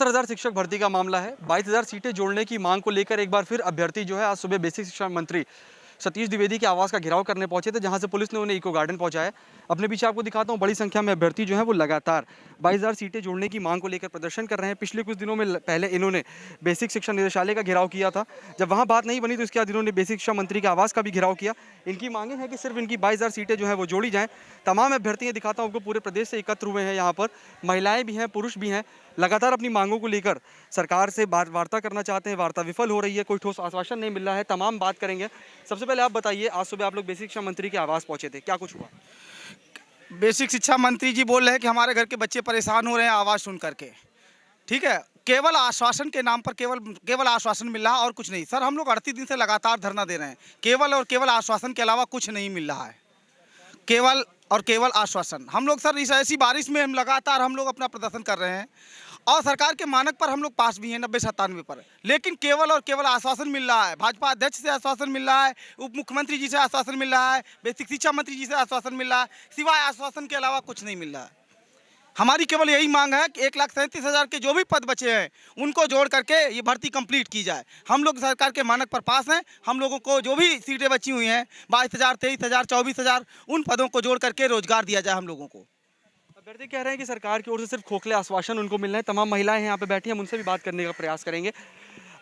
72,000 शिक्षक भर्ती का मामला है। 22,000 सीटें जोड़ने की मांग को लेकर एक बार फिर अभ्यर्थी जो है आज सुबह बेसिक शिक्षा मंत्री सतीश द्विवेदी के आवास का घेराव करने पहुंचे थे, जहां से पुलिस ने उन्हें इको गार्डन पहुंचाया। अपने पीछे आपको दिखाता हूं, बड़ी संख्या में अभ्यर्थी जो है वो लगातार 22,000 सीटें जोड़ने की मांग को लेकर प्रदर्शन कर रहे हैं। पिछले कुछ दिनों में पहले इन्होंने बेसिक शिक्षा निदेशालय का घेराव किया था। जब वहां बात नहीं बनी तो इसके बाद इन्होंने बेसिक शिक्षा मंत्री के आवास का भी घेराव किया। इनकी मांगे हैं कि सिर्फ इनकी 22,000 सीटें जो है वो जोड़ी जाएं। तमाम अभ्यर्थी दिखाता हूं आपको, पूरे प्रदेश से एकत्र हुए हैं। यहाँ पर महिलाएं भी हैं, पुरुष भी हैं, लगातार अपनी मांगों को लेकर सरकार से वार्ता करना चाहते हैं। वार्ता विफल हो रही है, कोई ठोस आश्वासन नहीं मिल रहा है। तमाम बात करेंगे। सबसे पहले आप बताइए, आज सुबह आप लोग बेसिक शिक्षा मंत्री के आवास पहुंचे थे, क्या कुछ हुआ? बेसिक शिक्षा मंत्री जी बोल रहे हैं कि हमारे घर के बच्चे परेशान हो रहे हैं आवाज़ सुन करके। ठीक है, केवल आश्वासन के नाम पर केवल आश्वासन मिल रहा है और कुछ नहीं। सर, हम लोग 38 दिन से लगातार धरना दे रहे हैं, केवल और केवल आश्वासन के अलावा कुछ नहीं मिल रहा है। केवल और केवल आश्वासन। हम लोग सर इस ऐसी बारिश में हम लगातार अपना प्रदर्शन कर रहे हैं और सरकार के मानक पर हम लोग पास भी हैं 90-97 पर, लेकिन केवल और केवल आश्वासन मिल रहा है। भाजपा अध्यक्ष से आश्वासन मिल रहा है, उप मुख्यमंत्री जी से आश्वासन मिल रहा है, बेसिक शिक्षा मंत्री जी से आश्वासन मिल रहा है, सिवाय आश्वासन के अलावा कुछ नहीं मिल रहा है। हमारी केवल यही मांग है कि 1,37,000 के जो भी पद बचे हैं उनको जोड़ करके ये भर्ती कंप्लीट की जाए। हम लोग सरकार के मानक पर पास हैं। हम लोगों को जो भी सीटें बची हुई हैं 22,000, 23,000, 24,000, उन पदों को जोड़ करके रोजगार दिया जाए हम लोगों को। अभ्यर्थी कह रहे हैं कि सरकार की ओर से सिर्फ खोखले आश्वासन उनको मिल रहे हैं। तमाम महिलाएं हैं यहाँ पे बैठी हैं, हम उनसे भी बात करने का प्रयास करेंगे।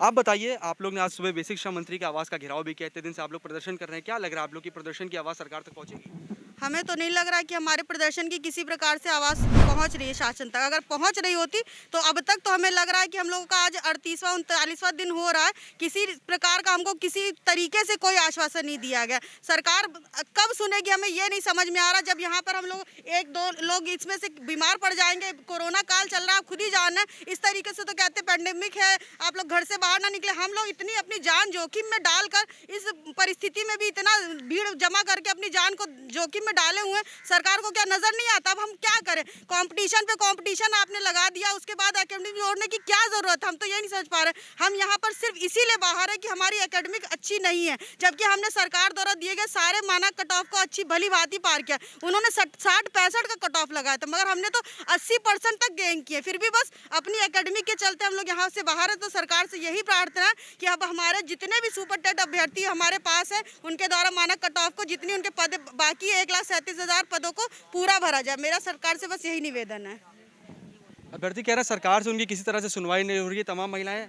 आप बताइए, आप लोग ने आज सुबह बेसिक शिक्षा मंत्री के आवास का घेराव भी किया, इतने दिन से आप लोग प्रदर्शन कर रहे हैं, क्या लग रहा है आप लोग की प्रदर्शन की आवाज सरकार तक पहुंचेगी? हमें तो नहीं लग रहा है कि हमारे प्रदर्शन की किसी प्रकार से आवाज़ पहुंच रही है शासन तक। अगर पहुंच रही होती तो अब तक तो हमें लग रहा है कि हम लोगों का आज 38वां 39वां दिन हो रहा है, किसी प्रकार का हमको किसी तरीके से कोई आश्वासन नहीं दिया गया। सरकार कब सुनेगी हमें ये नहीं समझ में आ रहा। जब यहाँ पर हम लोग 1-2 लोग इसमें से बीमार पड़ जाएंगे, कोरोना काल चल रहा है, खुद ही जान है। इस तरीके से तो कहते पेंडेमिक है, आप लोग घर से बाहर ना निकले। हम लोग इतनी अपनी जान जोखिम में डालकर इस परिस्थिति में भी इतना भीड़ जमा करके अपनी जान को जोखिम डाले हुए, सरकार को क्या नजर नहीं आता? अब हम क्या करें? कंपटीशन पे कंपटीशन आपने लगा दिया, उसके बाद एकेडमिक जोड़ने की क्या जरूरत? हम तो ये नहीं समझ पा रहे। हम यहाँ पर सिर्फ इसीलिए बाहर है कि हमारी एकेडमिक अच्छी नहीं है, जबकि हमने सरकार द्वारा दिए गए सारे मानक कट ऑफ को अच्छी भली भांति पार किया। उन्होंने 60-65 का कट ऑफ लगाया था, मगर हमने तो 80% तक गेन किए। फिर भी बस अपनी एकेडमिक के चलते हम लोग यहाँ से बाहर है। तो सरकार से यही प्रार्थना है कि अब हमारे जितने भी सुपरटेट अभ्यर्थी हमारे पास है, उनके द्वारा मानक कट ऑफ को जितनी उनके पद बाकी 1,37,000 पदों को पूरा भरा जाए। मेरा सरकार से बस यही निवेदन है। अभ्यर्थी कह रहे हैं सरकार से उनकी किसी तरह से सुनवाई नहीं हो रही है। तमाम महिलाएं,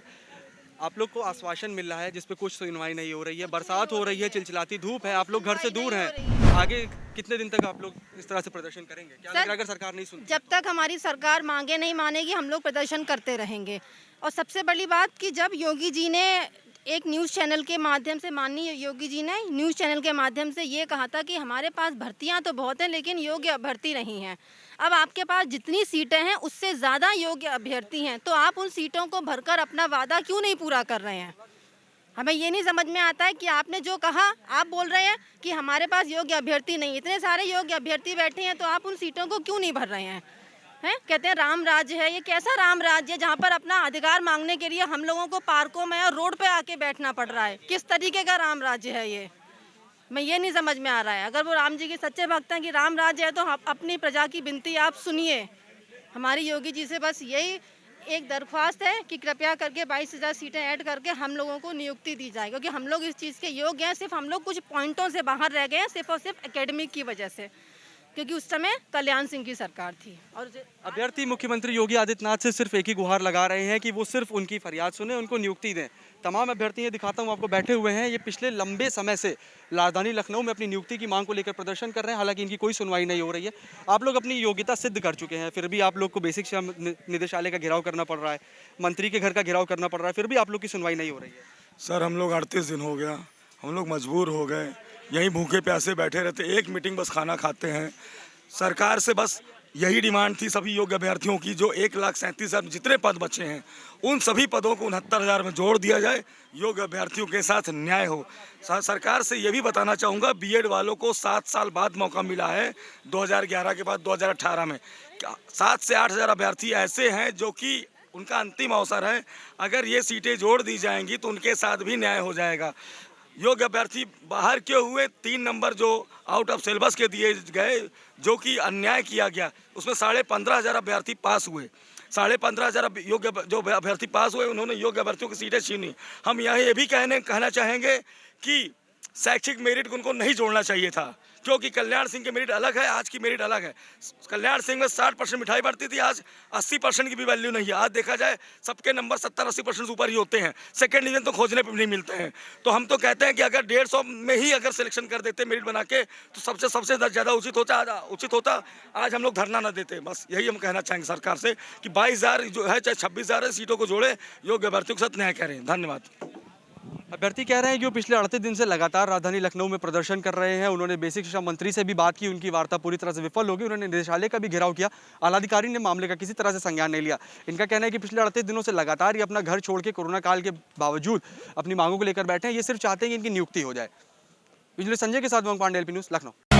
आप लोग को आश्वासन मिल रहा है जिसपे कुछ सुनवाई नहीं हो रही है। बरसात हो रही है, चिलचिलाती धूप है, आप लोग घर से दूर हैं। आगे कितने दिन तक आप लोग इस तरह से प्रदर्शन करेंगे? क्या लग रहा है अगर सरकार नहीं सुनती? जब तक हमारी सरकार मांगे नहीं मानेगी, हम लोग प्रदर्शन करते रहेंगे। और सबसे बड़ी बात कि जब योगी जी ने एक न्यूज़ चैनल के माध्यम से, माननीय योगी जी ने न्यूज़ चैनल के माध्यम से ये कहा था कि हमारे पास भर्तियां तो बहुत हैं लेकिन योग्य अभ्यर्थी नहीं हैं। अब आपके पास जितनी सीटें हैं उससे ज़्यादा योग्य अभ्यर्थी हैं, तो आप उन सीटों को भरकर अपना वादा क्यों नहीं पूरा कर रहे हैं? हमें ये नहीं समझ में आता है कि आपने जो कहा, आप बोल रहे हैं कि हमारे पास योग्य अभ्यर्थी नहीं, इतने सारे योग्य अभ्यर्थी बैठे हैं तो आप उन सीटों को क्यों नहीं भर रहे हैं? कहते हैं राम राज्य है। ये कैसा राम राज्य है जहाँ पर अपना अधिकार मांगने के लिए हम लोगों को पार्कों में और रोड पे आके बैठना पड़ रहा है? किस तरीके का राम राज्य है ये? मैं ये नहीं समझ में आ रहा है। अगर वो राम जी के सच्चे भक्त हैं कि राम राज्य है तो अपनी प्रजा की विनती आप सुनिए। हमारी योगी जी से बस यही एक दरख्वास्त है कि कृपया करके 22,000 सीटें ऐड करके हम लोगों को नियुक्ति दी जाए, क्योंकि हम लोग इस चीज़ के योग्य हैं। सिर्फ हम लोग कुछ पॉइंटों से बाहर रह गए हैं, सिर्फ और सिर्फ एकेडमिक की वजह से, क्योंकि उस समय कल्याण सिंह की सरकार थी। और अभ्यर्थी मुख्यमंत्री योगी आदित्यनाथ से सिर्फ एक ही गुहार लगा रहे हैं कि वो सिर्फ उनकी फरियाद सुने, उनको नियुक्ति दें। तमाम अभ्यर्थी ये दिखाता हूँ आपको बैठे हुए हैं, ये पिछले लंबे समय से राजधानी लखनऊ में अपनी नियुक्ति की मांग को लेकर प्रदर्शन कर रहे हैं। हालांकि इनकी कोई सुनवाई नहीं हो रही है। आप लोग अपनी योग्यता सिद्ध कर चुके हैं, फिर भी आप लोग को बेसिक शिक्षा निदेशालय का घेराव करना पड़ रहा है, मंत्री के घर का घेराव करना पड़ रहा है, फिर भी आप लोग की सुनवाई नहीं हो रही है। सर, हम लोग 38 दिन हो गया, हम लोग मजबूर हो गए, यहीं भूखे प्यासे बैठे रहते, एक मीटिंग बस खाना खाते हैं। सरकार से बस यही डिमांड थी सभी योग्य अभ्यर्थियों की, जो 1,37,000 जितने पद बचे हैं उन सभी पदों को 69,000 में जोड़ दिया जाए, योग्य अभ्यर्थियों के साथ न्याय हो। सरकार से ये भी बताना चाहूँगा, बीएड वालों को 7 साल बाद मौका मिला है, 2011 के बाद 2018 में 7 से 8 हज़ार अभ्यर्थी ऐसे हैं जो कि उनका अंतिम अवसर है। अगर ये सीटें जोड़ दी जाएंगी तो उनके साथ भी न्याय हो जाएगा। योग्य अभ्यर्थी बाहर के हुए 3 नंबर जो आउट ऑफ सिलेबस के दिए गए, जो कि अन्याय किया गया, उसमें 15,500 अभ्यर्थी पास हुए। 15,500 योग्य जो अभ्यर्थी पास हुए उन्होंने योग्य अभ्यर्थियों की सीटें छीनी। हम यहाँ ये भी कहना चाहेंगे कि शैक्षिक मेरिट उनको नहीं जोड़ना चाहिए था, क्योंकि कल्याण सिंह की मेरिट अलग है, आज की मेरिट अलग है। कल्याण सिंह में 60% मिठाई बढ़ती थी, आज 80% की भी वैल्यू नहीं है। आज देखा जाए सबके नंबर 70-80% ऊपर ही होते हैं, सेकंड डिवीजन तो खोजने पर नहीं मिलते हैं। तो हम तो कहते हैं कि अगर 150 में ही अगर सिलेक्शन कर देते मेरिट बना के तो सबसे ज़्यादा उचित होता। आज हम लोग धरना न देते। बस यही हम कहना चाहेंगे सरकार से कि 22,000 जो है चाहे 26,000 सीटों को जोड़े, योग्य अभ्यर्थियों के साथ न्याय करें। धन्यवाद। अभ्यर्थी कह रहे हैं कि वो पिछले 38 दिन से लगातार राजधानी लखनऊ में प्रदर्शन कर रहे हैं। उन्होंने बेसिक शिक्षा मंत्री से भी बात की, उनकी वार्ता पूरी तरह से विफल होगी। उन्होंने निदेशालय का भी घेराव किया, आलाधिकारी ने मामले का किसी तरह से संज्ञान नहीं लिया। इनका कहना है कि पिछले 38 दिनों से लगातार ये अपना घर छोड़ के कोरोना काल के बावजूद अपनी मांगों को लेकर बैठे हैं। ये सिर्फ चाहते हैं कि इनकी नियुक्ति हो जाए। बिजली संजय के साथ वंग पांडे, LP न्यूज़, लखनऊ।